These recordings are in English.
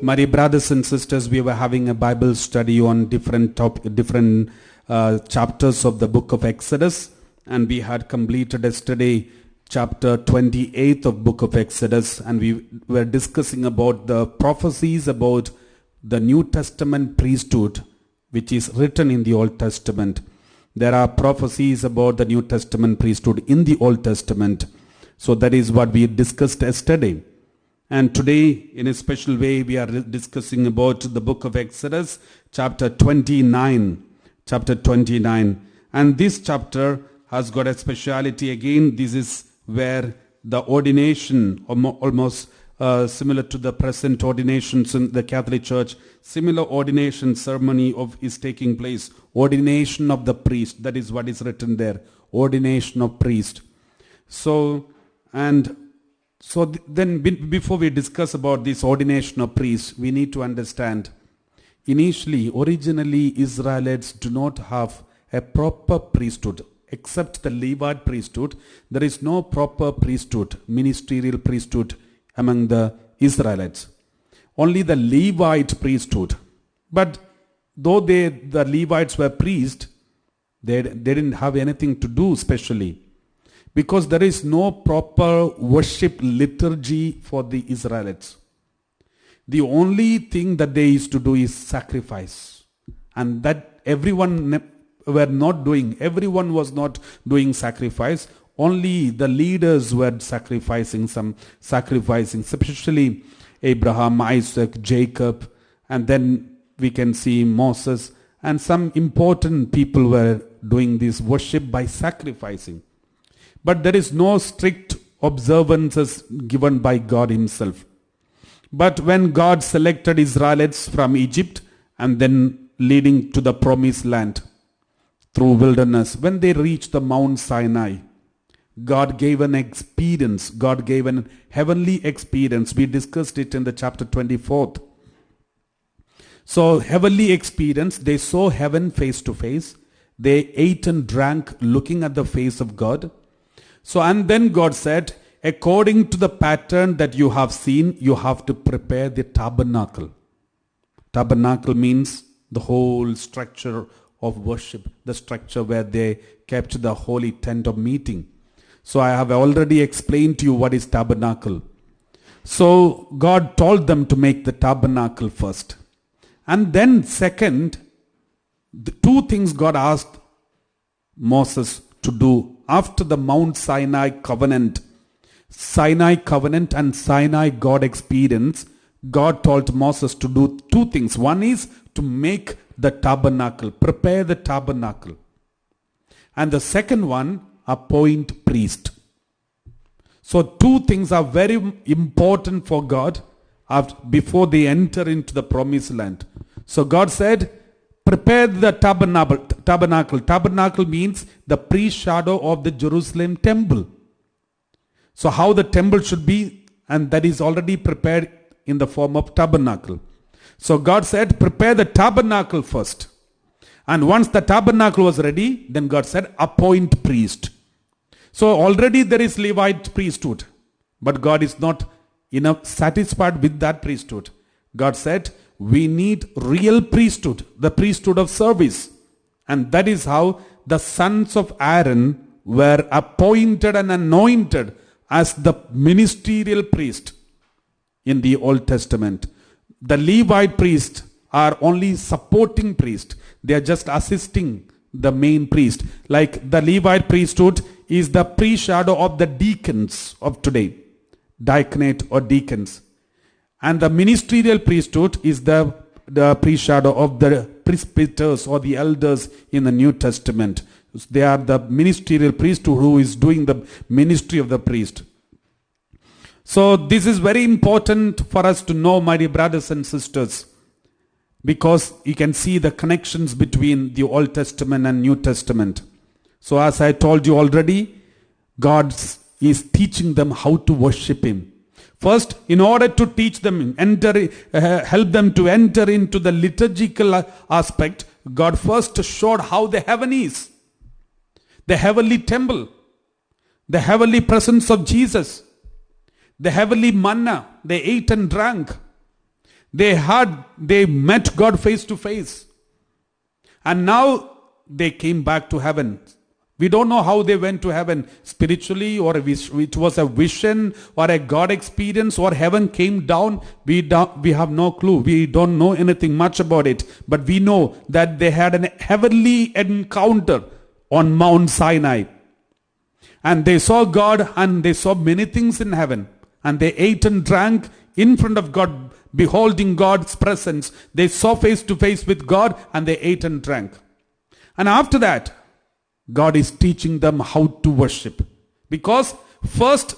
My dear brothers and sisters, we were having a Bible study on different chapters of the book of Exodus, and we had completed yesterday chapter 28 of book of Exodus, and we were discussing about the prophecies about the New Testament priesthood, which is written in the Old Testament. There are prophecies about the New Testament priesthood in the Old Testament. So that is what we discussed yesterday. And today, in a special way, we are discussing about the book of Exodus, chapter 29. Chapter 29. And this chapter has got a speciality again. This is where the ordination, almost similar to the present ordinations in the Catholic Church, similar ordination ceremony is taking place. Ordination of the priest. That is what is written there. Ordination of priest. So then before we discuss about this ordination of priests, we need to understand, originally Israelites do not have a proper priesthood. Except the Levite priesthood, there is no proper priesthood, ministerial priesthood among the Israelites. Only the Levite priesthood. But though the Levites were priests, they didn't have anything to do specially. Because there is no proper worship liturgy for the Israelites. The only thing that they used to do is sacrifice. And that everyone were not doing. Everyone was not doing sacrifice. Only the leaders were sacrificing, especially Abraham, Isaac, Jacob. And then we can see Moses. And some important people were doing this worship by sacrificing. But there is no strict observances given by God himself. But when God selected Israelites from Egypt and then leading to the promised land through wilderness, when they reached the Mount Sinai, God gave an experience. God gave an heavenly experience. We discussed it in the chapter 24. So heavenly experience, they saw heaven face to face. They ate and drank looking at the face of God. So, and then God said, according to the pattern that you have seen, you have to prepare the tabernacle. Tabernacle means the whole structure of worship, the structure where they kept the holy tent of meeting. So I have already explained to you what is tabernacle. So God told them to make the tabernacle first. And then second, the two things God asked Moses to do after the Mount Sinai covenant and Sinai God experience. God told Moses to do two things. One is to make the tabernacle, prepare the tabernacle. And the second one, appoint priest. So two things are very important for God before they enter into the promised land. So God said, prepare the tabernacle. Tabernacle means the pre-shadow of the Jerusalem temple. So how the temple should be, and that is already prepared in the form of tabernacle. So God said, prepare the tabernacle first. And once the tabernacle was ready, then God said, appoint priest. So already there is Levite priesthood. But God is not enough satisfied with that priesthood. God said, we need real priesthood, the priesthood of service. And that is how the sons of Aaron were appointed and anointed as the ministerial priest in the Old Testament. The Levite priests are only supporting priests. They are just assisting the main priest. Like the Levite priesthood is the pre-shadow of the deacons of today. Diaconate or deacons. And the ministerial priesthood is the pre-shadow of the presbyters or the elders in the New Testament. They are the ministerial priesthood who is doing the ministry of the priest. So this is very important for us to know, my dear brothers and sisters, because you can see the connections between the Old Testament and New Testament. So as I told you already, God is teaching them how to worship Him. First, in order to teach them, help them to enter into the liturgical aspect, God first showed how the heaven is. The heavenly temple, the heavenly presence of Jesus, the heavenly manna they ate and drank, They met God face to face. And now they came back to heaven. We don't know how they went to heaven spiritually, or it was a vision or a God experience, or heaven came down. We have no clue. We don't know anything much about it. But we know that they had a heavenly encounter on Mount Sinai. And they saw God, and they saw many things in heaven. And they ate and drank in front of God, beholding God's presence. They saw face to face with God, and they ate and drank. And after that, God is teaching them how to worship. Because first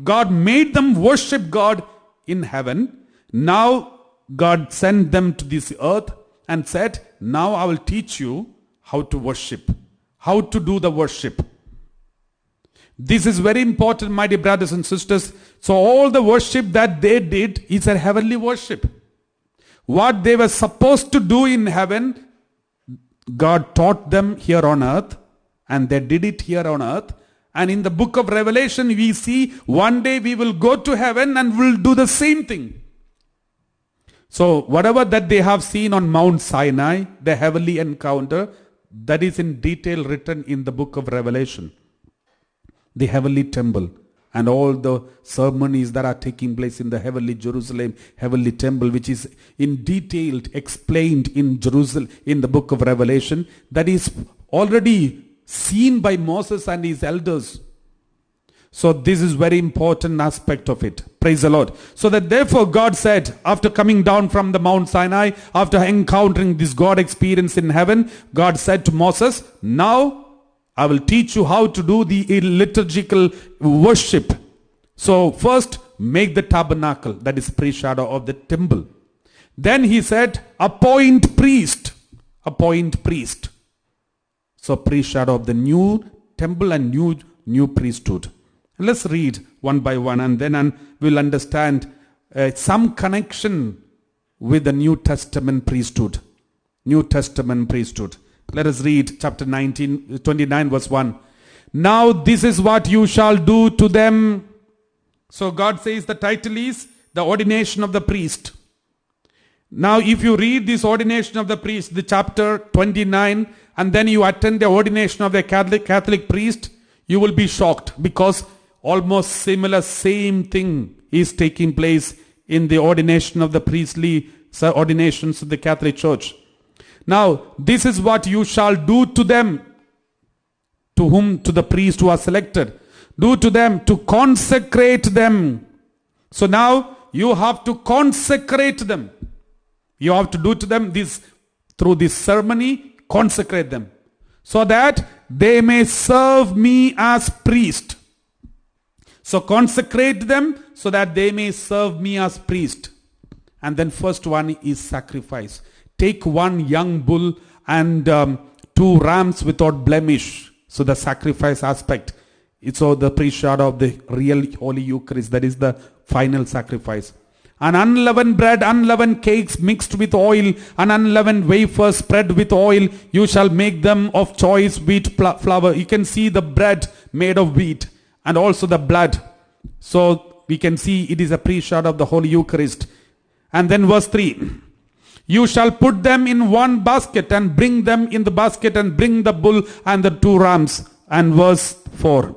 God made them worship God in heaven. Now God sent them to this earth and said, now I will teach you how to worship, how to do the worship. This is very important, my dear brothers and sisters. So all the worship that they did is a heavenly worship. What they were supposed to do in heaven, God taught them here on earth. And they did it here on earth. And in the book of Revelation, we see one day we will go to heaven and we'll do the same thing. So whatever that they have seen on Mount Sinai, the heavenly encounter, that is in detail written in the book of Revelation. The heavenly temple and all the ceremonies that are taking place in the heavenly Jerusalem, heavenly temple, which is in detail explained in Jerusalem, in the book of Revelation, that is already seen by Moses and his elders. So this is very important aspect of it. Praise the Lord. So that therefore God said, after coming down from the Mount Sinai, after encountering this God experience in heaven, God said to Moses, now I will teach you how to do the liturgical worship. So first make the tabernacle, that is pre-shadow of the temple. Then he said, appoint priest. Appoint priest. So pre-shadow of the new temple and new priesthood. Let's read one by one, and then we'll understand some connection with the New Testament priesthood. New Testament priesthood. Let us read chapter 29 verse 1. Now this is what you shall do to them. So God says the title is the ordination of the priest. Now if you read this ordination of the priest, the chapter 29, and then you attend the ordination of the Catholic priest, you will be shocked, because almost same thing is taking place in the ordination of the priestly ordinations of the Catholic Church. Now, this is what you shall do to them. To whom? To the priest who are selected. Do to them, to consecrate them. So now you have to consecrate them. You have to do to them this, through this ceremony, consecrate them, so that they may serve me as priest. So consecrate them so that they may serve me as priest. And then first one is sacrifice. Take one young bull and 2 rams without blemish. So the sacrifice aspect. It's all the pre-shadow of the real Holy Eucharist. That is the final sacrifice. And unleavened bread, unleavened cakes mixed with oil, and unleavened wafers spread with oil. You shall make them of choice wheat flour. You can see the bread made of wheat, and also the blood. So we can see it is a pre-shadow of the Holy Eucharist. And then verse 3. You shall put them in one basket and bring them in the basket and bring the bull and the 2 rams. And verse 4.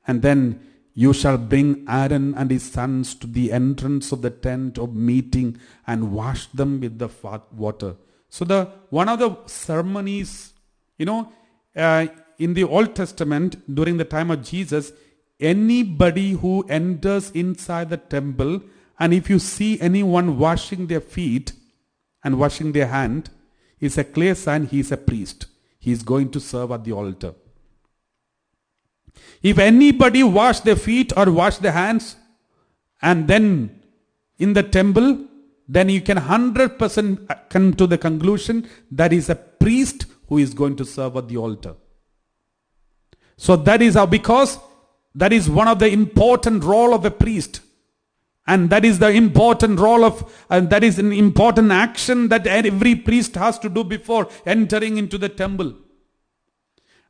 And then you shall bring Aaron and his sons to the entrance of the tent of meeting and wash them with the water. So one of the ceremonies, in the Old Testament, during the time of Jesus, anybody who enters inside the temple, and if you see anyone washing their feet and washing their hand, is a clear sign he is a priest. He is going to serve at the altar. If anybody wash their feet or wash their hands and then in the temple, then you can 100% come to the conclusion that is a priest who is going to serve at the altar. So that is how, because that is one of the important role of a priest. And that is the important role of, and that is an important action that every priest has to do before entering into the temple.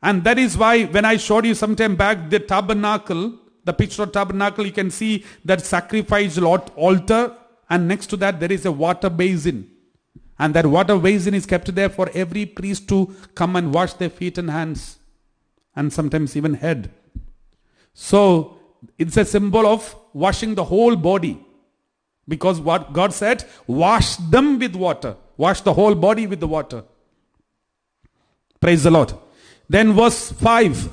And that is why when I showed you some time back the tabernacle, the picture of tabernacle, you can see that sacrifice altar and next to that there is a water basin. And that water basin is kept there for every priest to come and wash their feet and hands, and sometimes even head. So it's a symbol of washing the whole body. Because what God said, wash them with water. Wash the whole body with the water. Praise the Lord. Then verse 5.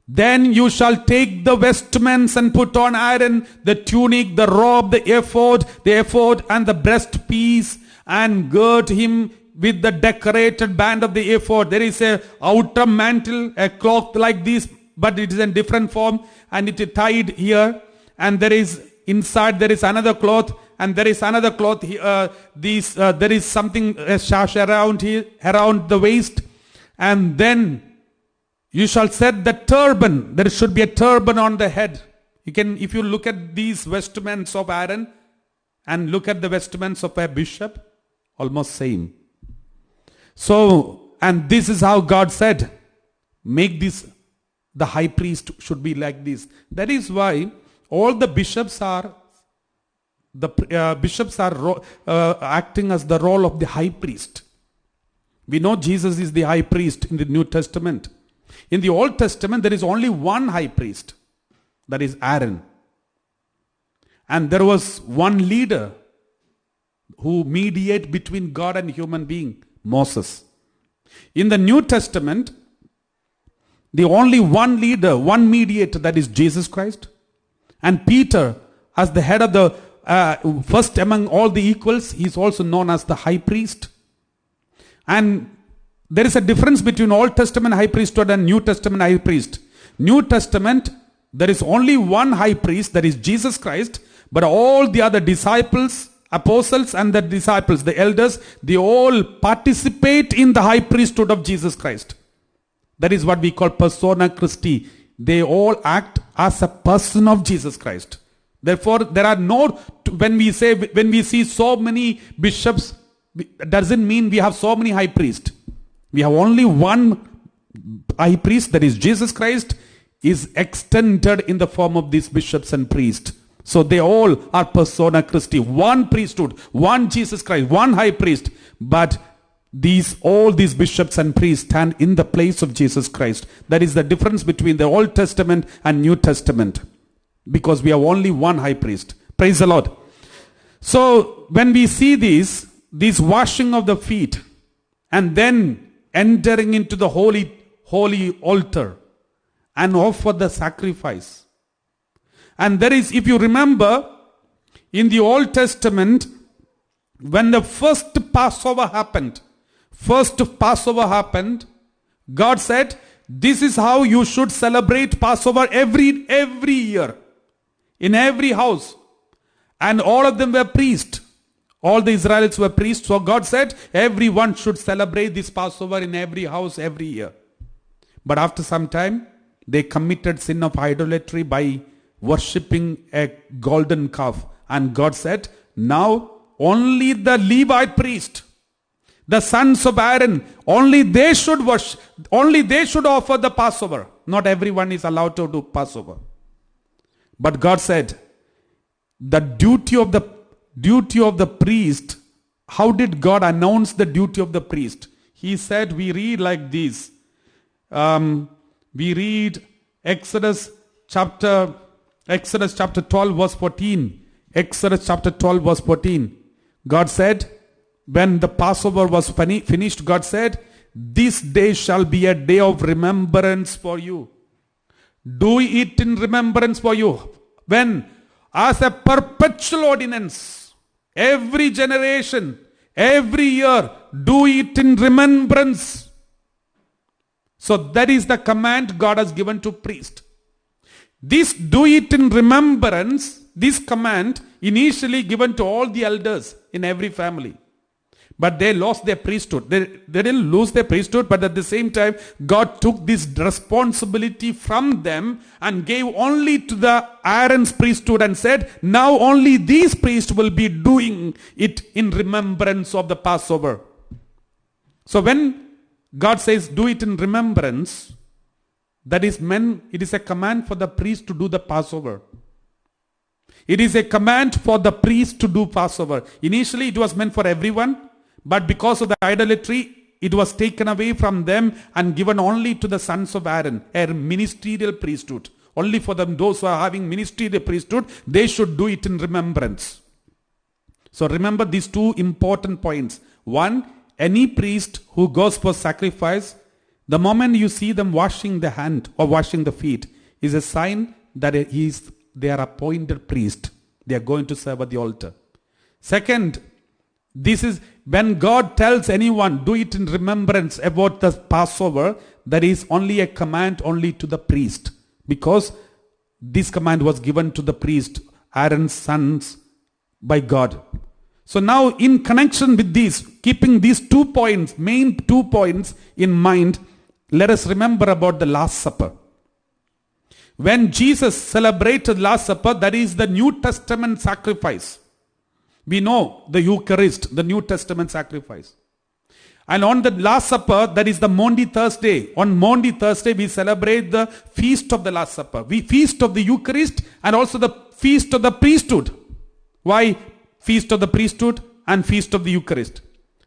Then you shall take the vestments and put on Aaron the tunic, the robe, the ephod and the breastpiece, and gird him with the decorated band of the ephod. There is a outer mantle, a cloth like this, but it is in different form, and it is tied here. And there is inside there is another cloth, and there is another cloth. There is something, a sash around here, around the waist, and then you shall set the turban. There should be a turban on the head. You can, if you look at these vestments of Aaron and look at the vestments of a bishop, almost same. So, and this is how God said, make this, the high priest should be like this. That is why all the bishops are, acting as the role of the high priest. We know Jesus is the high priest in the New Testament. In the Old Testament, there is only one high priest, that is Aaron. And there was one leader who mediated between God and human being, Moses. In the New Testament, the only one leader, one mediator, that is Jesus Christ. And Peter, as the head of the first among all the equals, he is also known as the high priest. And there is a difference between Old Testament high priesthood and New Testament high priest. New Testament, there is only one high priest, that is Jesus Christ, but all the other disciples, apostles and the disciples, the elders, they all participate in the high priesthood of Jesus Christ. That is what we call persona Christi. They all act as a person of Jesus Christ. Therefore, there are no, when we see so many bishops, doesn't mean we have so many high priests. We have only one high priest, that is Jesus Christ, is extended in the form of these bishops and priests. So they all are persona Christi, one priesthood, one Jesus Christ, one high priest. But all these bishops and priests stand in the place of Jesus Christ. That is the difference between the Old Testament and New Testament. Because we have only one high priest. Praise the Lord. So when we see this washing of the feet, and then entering into the holy altar and offer the sacrifice. And there is, if you remember, in the Old Testament, when the first Passover happened, God said, this is how you should celebrate Passover every year, in every house. And all of them were priests. All the Israelites were priests. So God said, everyone should celebrate this Passover in every house every year. But after some time, they committed sin of idolatry by worshipping a golden calf. And God said, now only the Levite priest, the sons of Aaron, only they should worship, only they should offer the Passover. Not everyone is allowed to do Passover. But God said, the duty of the priest, how did God announce the duty of the priest? He said, we read like this. We read Exodus chapter 12 verse 14. Exodus chapter 12 verse 14. God said, when the Passover was finished, God said, this day shall be a day of remembrance for you. Do it in remembrance for you. When? As a perpetual ordinance. Every generation, every year, do it in remembrance. So that is the command God has given to priest. This do it in remembrance, this command initially given to all the elders in every family. But they lost their priesthood. They didn't lose their priesthood, but at the same time, God took this responsibility from them and gave only to the Aaron's priesthood and said, now only these priests will be doing it in remembrance of the Passover. So when God says, do it in remembrance, that is meant, it is a command for the priest to do the Passover. It is a command for the priest to do Passover. Initially it was meant for everyone, but because of the idolatry, it was taken away from them and given only to the sons of Aaron, a ministerial priesthood. Only for them, those who are having ministerial priesthood, they should do it in remembrance. So remember these two important points. One, any priest who goes for sacrifice, the moment you see them washing the hand or washing the feet, is a sign that they are appointed priest. They are going to serve at the altar. Second, this is when God tells anyone, do it in remembrance about the Passover, that is only a command only to the priest. Because this command was given to the priest, Aaron's sons, by God. So now in connection with these, keeping these 2 points, main 2 points in mind, let us remember about the Last Supper. When Jesus celebrated Last Supper, that is the New Testament sacrifice. We know the Eucharist, the New Testament sacrifice. And on the Last Supper, that is the Maundy Thursday. On Maundy Thursday, we celebrate the feast of the Last Supper. We feast of the Eucharist and also the feast of the priesthood. Why feast of the priesthood and feast of the Eucharist?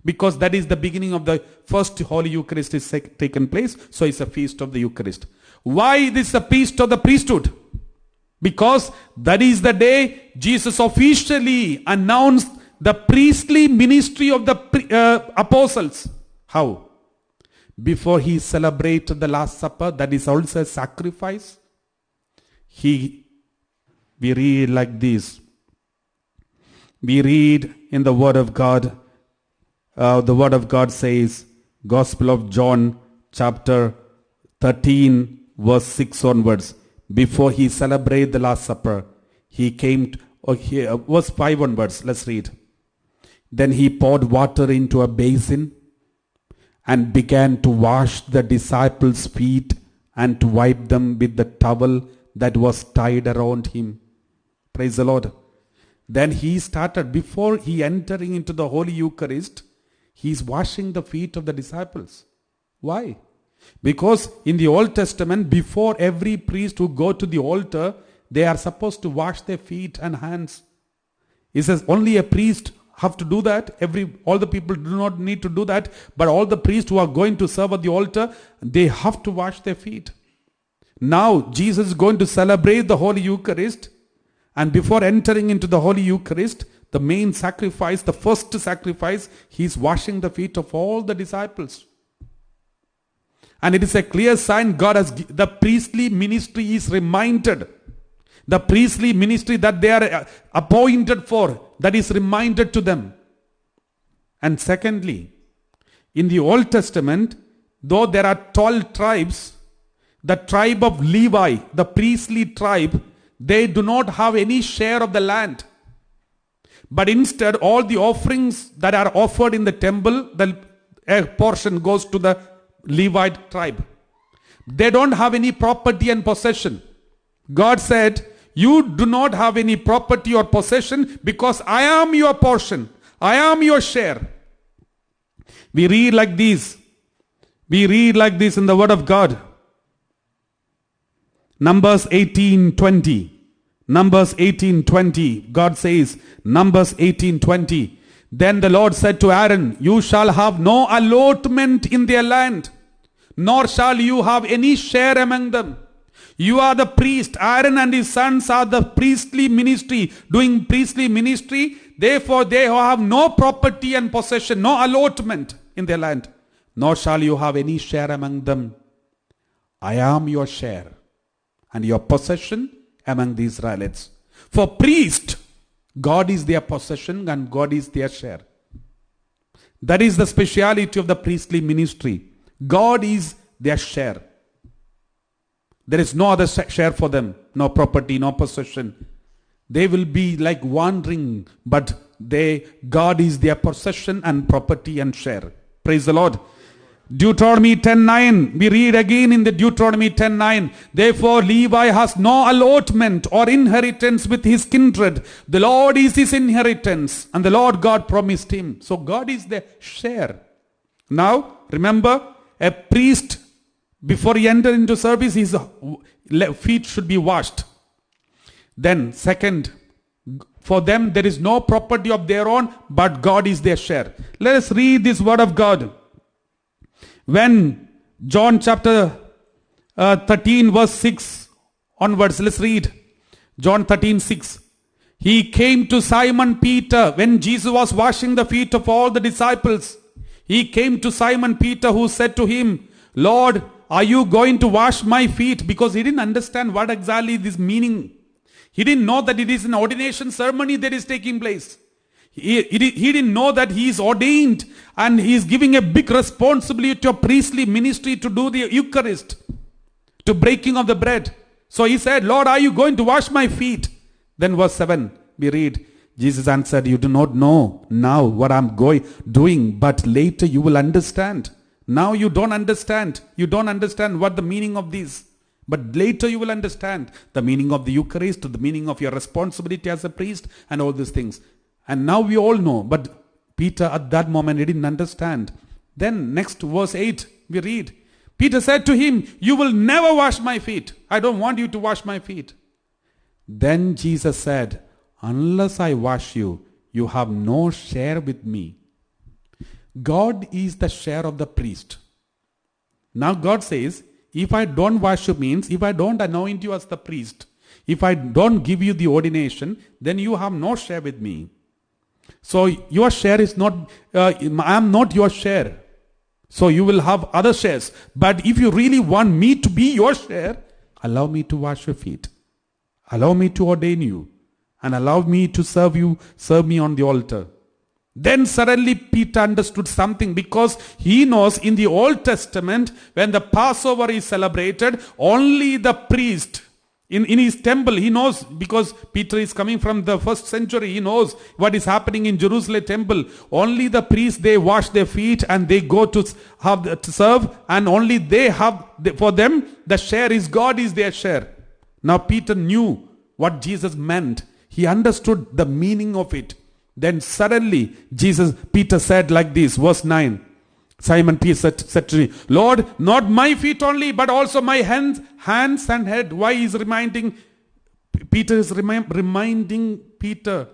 Because that is the beginning of the first Holy Eucharist is taken place. So it's a feast of the Eucharist. Why this is a feast of the priesthood? Because that is the day Jesus officially announced the priestly ministry of the apostles. How? Before he celebrated the Last Supper, that is also a sacrifice. We read like this. We read in the Word of God. The Word of God says, Gospel of John, chapter 13, verse 6 onwards. Before he celebrated the Last Supper, he came to, verse 5 onwards, let's read. Then he poured water into a basin and began to wash the disciples' feet and to wipe them with the towel that was tied around him. Praise the Lord. Then he started, before he entering into the Holy Eucharist, he's washing the feet of the disciples. Why? Because in the Old Testament, before every priest who go to the altar, they are supposed to wash their feet and hands. He says only a priest have to do that. All the people do not need to do that. But all the priests who are going to serve at the altar, they have to wash their feet. Now Jesus is going to celebrate the Holy Eucharist. And before entering into the Holy Eucharist, the main sacrifice, the first sacrifice, he's washing the feet of all the disciples. And it is a clear sign the priestly ministry is reminded. The priestly ministry that they are appointed for, that is reminded to them. And secondly, in the Old Testament, though there are 12 tribes, the tribe of Levi, the priestly tribe, they do not have any share of the land. But instead, all the offerings that are offered in the temple, a portion goes to the Levite tribe. They don't have any property and possession. God said, you do not have any property or possession because I am your portion. I am your share. We read like this. We read like this in the Word of God. Numbers 18:20. Numbers 18:20. God says, Numbers 18:20. Then the Lord said to Aaron, you shall have no allotment in their land, nor shall you have any share among them. You are the priest. Aaron and his sons are the priestly ministry, doing priestly ministry. Therefore they have no property and possession, no allotment in their land, nor shall you have any share among them. I am your share and your possession among the Israelites. For priest, God is their possession and God is their share. That is the speciality of the priestly ministry. God is their share. There is no other share for them. No property, no possession. They will be like wandering, but God is their possession and property and share. Praise the Lord. Deuteronomy 10:9. We read again in the Deuteronomy 10:9. Therefore Levi has no allotment or inheritance with his kindred. The Lord is his inheritance, and the Lord God promised him. So God is the share. Now remember, a priest, before he enters into service, his feet should be washed. Then second, For them there is no property of their own, but God is their share. Let us read this word of God. When John chapter 13 verse 6 onwards, let's read. John 13:6. He came to Simon Peter when Jesus was washing the feet of all the disciples. He came to Simon Peter, who said to him, Lord, are you going to wash my feet? Because he didn't understand what exactly this meaning. He didn't know that it is an ordination ceremony that is taking place. He didn't know that he is ordained and he is giving a big responsibility to a priestly ministry to do the Eucharist, to breaking of the bread. So he said, Lord, are you going to wash my feet? Then verse 7, we read, Jesus answered, you do not know now what I'm doing, but later you will understand. Now you don't understand. You don't understand what the meaning of this. But later you will understand the meaning of the Eucharist, the meaning of your responsibility as a priest, and all these things. And now we all know. But Peter at that moment, he didn't understand. Then next verse 8, we read, Peter said to him, you will never wash my feet. I don't want you to wash my feet. Then Jesus said, unless I wash you, you have no share with me. God is the share of the priest. Now God says, if I don't wash you means, if I don't anoint you as the priest, if I don't give you the ordination, then you have no share with me. So your share is not, I am not your share. So you will have other shares. But if you really want me to be your share, allow me to wash your feet. Allow me to ordain you. And allow me to serve me on the altar. Then suddenly Peter understood something, because he knows in the Old Testament, when the Passover is celebrated, only the priest in his temple, he knows, because Peter is coming from the first century, he knows what is happening in Jerusalem temple. Only the priests, they wash their feet and they go to serve, and only they have, for them, the share is God is their share. Now Peter knew what Jesus meant. He understood the meaning of it. Then suddenly Peter said like this, verse 9. Simon Peter said to me, Lord, not my feet only, but also my hands and head. Why is reminding? Peter is reminding Peter.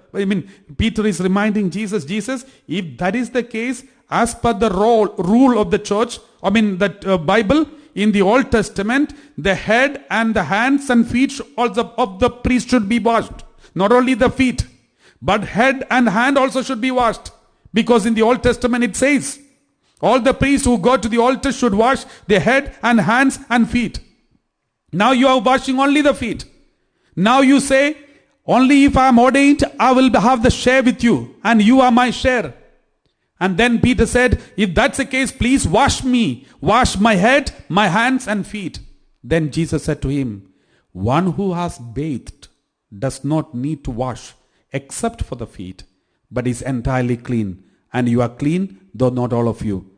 Peter is reminding Jesus. Jesus, if that is the case, as per the rule of the church, that Bible, in the Old Testament, the head and the hands and feet also of the priest should be washed. Not only the feet, but head and hand also should be washed. Because in the Old Testament it says, all the priests who go to the altar should wash their head and hands and feet. Now you are washing only the feet. Now you say, only if I am ordained, I will have the share with you, and you are my share. And then Peter said, if that's the case, please wash me. Wash my head, my hands and feet. Then Jesus said to him, one who has bathed does not need to wash except for the feet, but is entirely clean. And you are clean, though not all of you.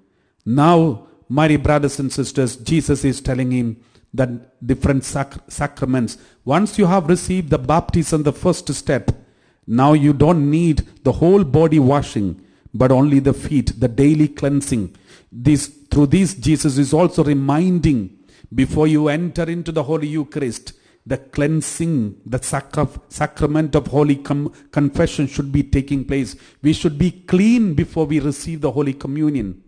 Now, my dear brothers and sisters, Jesus is telling him that different sacraments. Once you have received the baptism, the first step, now you don't need the whole body washing, but only the feet, the daily cleansing. Through this, Jesus is also reminding, before you enter into the Holy Eucharist, the cleansing, the sacrament of Holy Confession should be taking place. We should be clean before we receive the Holy Communion.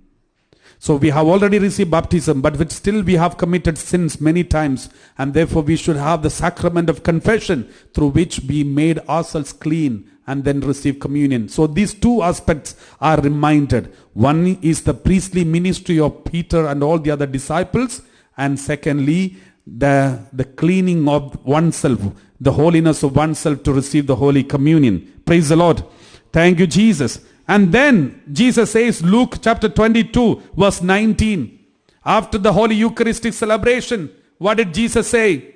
So we have already received baptism, but still we have committed sins many times, and therefore we should have the sacrament of confession, through which we made ourselves clean and then receive communion. So these two aspects are reminded. One is the priestly ministry of Peter and all the other disciples, and secondly, the cleaning of oneself, the holiness of oneself to receive the Holy Communion. Praise the Lord. Thank you, Jesus. And then Jesus says, Luke chapter 22, verse 19. After the Holy Eucharistic celebration, what did Jesus say?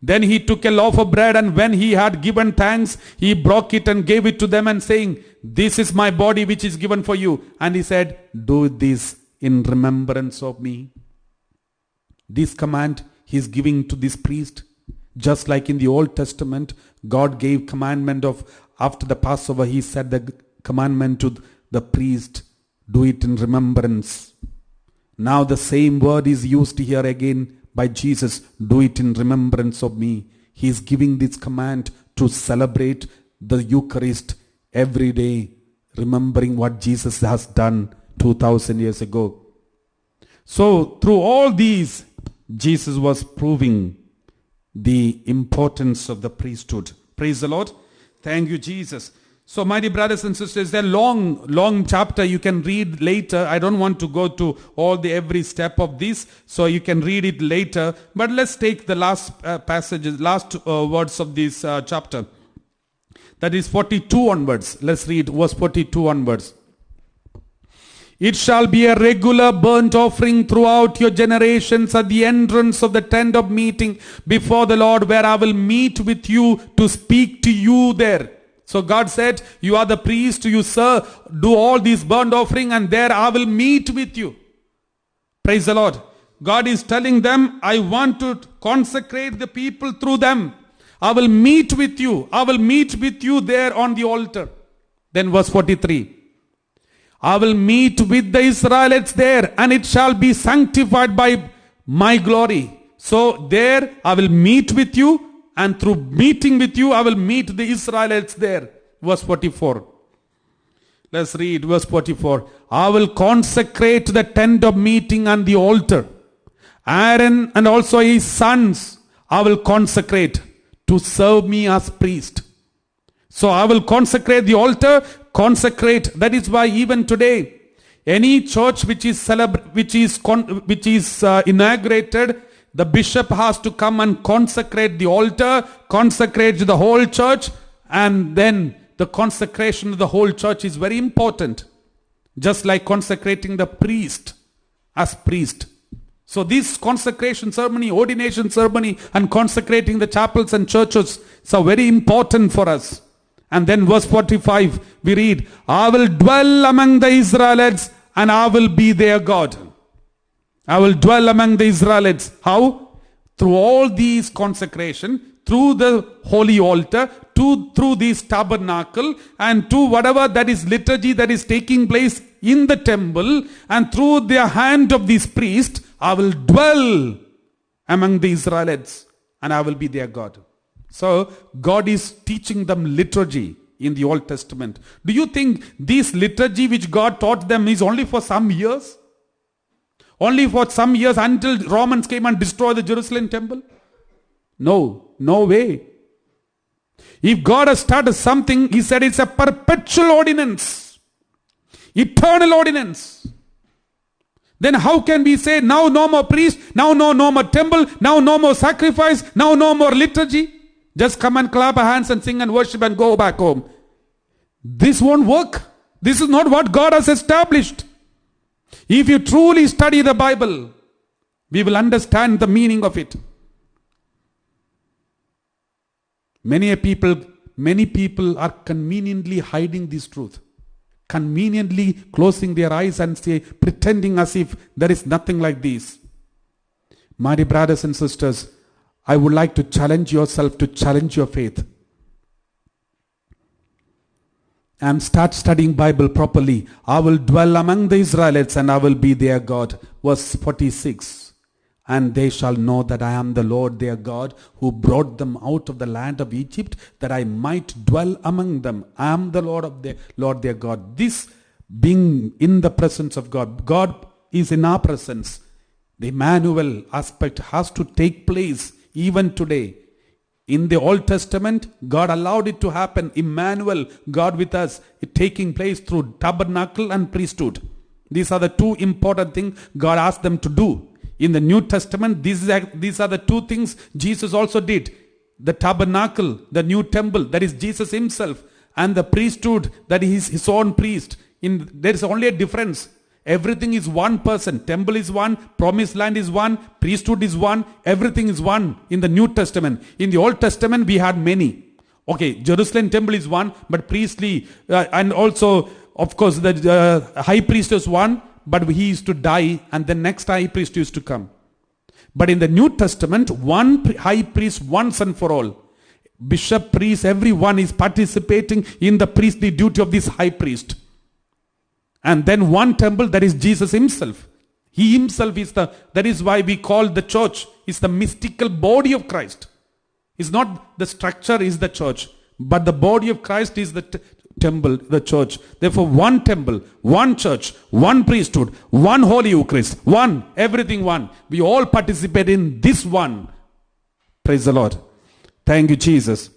Then he took a loaf of bread, and when he had given thanks, he broke it and gave it to them, and saying, this is my body which is given for you. And he said, do this in remembrance of me. This command he is giving to this priest, just like in the Old Testament, God gave commandment of, after the Passover, he said the commandment to the priest, do it in remembrance. Now the same word is used here again by Jesus, do it in remembrance of me. He is giving this command to celebrate the Eucharist every day, remembering what Jesus has done 2000 years ago. So through all these, Jesus was proving the importance of the priesthood. Praise the Lord. Thank you, Jesus. So, my dear brothers and sisters, a long chapter you can read later. I don't want to go to every step of this, so you can read it later. But let's take the last words of this chapter. That is 42 onwards. Let's read verse 42 onwards. It shall be a regular burnt offering throughout your generations at the entrance of the tent of meeting before the Lord, where I will meet with you to speak to you there. So God said, you are the priest, you sir, do all these burnt offering, and there I will meet with you. Praise the Lord. God is telling them, I want to consecrate the people through them. I will meet with you. I will meet with you there on the altar. Then verse 43. I will meet with the Israelites there, and it shall be sanctified by my glory. So there I will meet with you, and through meeting with you, I will meet the Israelites there. Verse 44. Let's read verse 44. I will consecrate the tent of meeting and the altar. Aaron and also his sons I will consecrate to serve me as priest. So I will consecrate the altar, consecrate. That is why even today, any church which is inaugurated, the bishop has to come and consecrate the altar, consecrate the whole church, and then the consecration of the whole church is very important. Just like consecrating the priest as priest. So this consecration ceremony, ordination ceremony, and consecrating the chapels and churches are very important for us. And then verse 45, we read, I will dwell among the Israelites, and I will be their God. I will dwell among the Israelites. How? Through all these consecration, through the holy altar, through this tabernacle, and to whatever that is liturgy that is taking place in the temple, and through the hand of this priest, I will dwell among the Israelites, and I will be their God. So God is teaching them liturgy in the Old Testament. Do you think this liturgy which God taught them is only for some years? Only for some years until Romans came and destroyed the Jerusalem temple? No way. If God has started something, He said it's a perpetual ordinance. Eternal ordinance. Then how can we say now no more priest, now no more temple, now no more sacrifice, now no more liturgy? Just come and clap our hands and sing and worship and go back home. This won't work. This is not what God has established. If you truly study the Bible, we will understand the meaning of it. Many people are conveniently hiding this truth. Conveniently closing their eyes and pretending as if there is nothing like this. My dear brothers and sisters, I would like to challenge yourself to challenge your faith. And start studying Bible properly. I will dwell among the Israelites, and I will be their God. Verse 46. And they shall know that I am the Lord their God, who brought them out of the land of Egypt, that I might dwell among them. I am the Lord their God. This being in the presence of God. God is in our presence. The Emmanuel aspect has to take place even today. In the Old Testament, God allowed it to happen. Emmanuel, God with us, it taking place through tabernacle and priesthood. These are the two important things God asked them to do. In the New Testament, these are the two things Jesus also did. The tabernacle, the new temple, that is Jesus himself, and the priesthood, that is his own priest. There is only a difference. Everything is one person. Temple is one, promised land is one, priesthood is one, everything is one in the New Testament. In the Old Testament, we had many. Okay, Jerusalem temple is one, but priestly, and also, of course, the high priest is one, but he used to die, and the next high priest used to come. But in the New Testament, one high priest once and for all. Bishop, priest, everyone is participating in the priestly duty of this high priest. And then one temple, that is Jesus himself. He himself is that is why we call the church is the mystical body of Christ. It's not the structure is the church, But the body of Christ is the temple, the church. Therefore, one temple, one church, one priesthood, one holy Eucharist, one, everything one. We all participate in this one. Praise the Lord. Thank you, Jesus.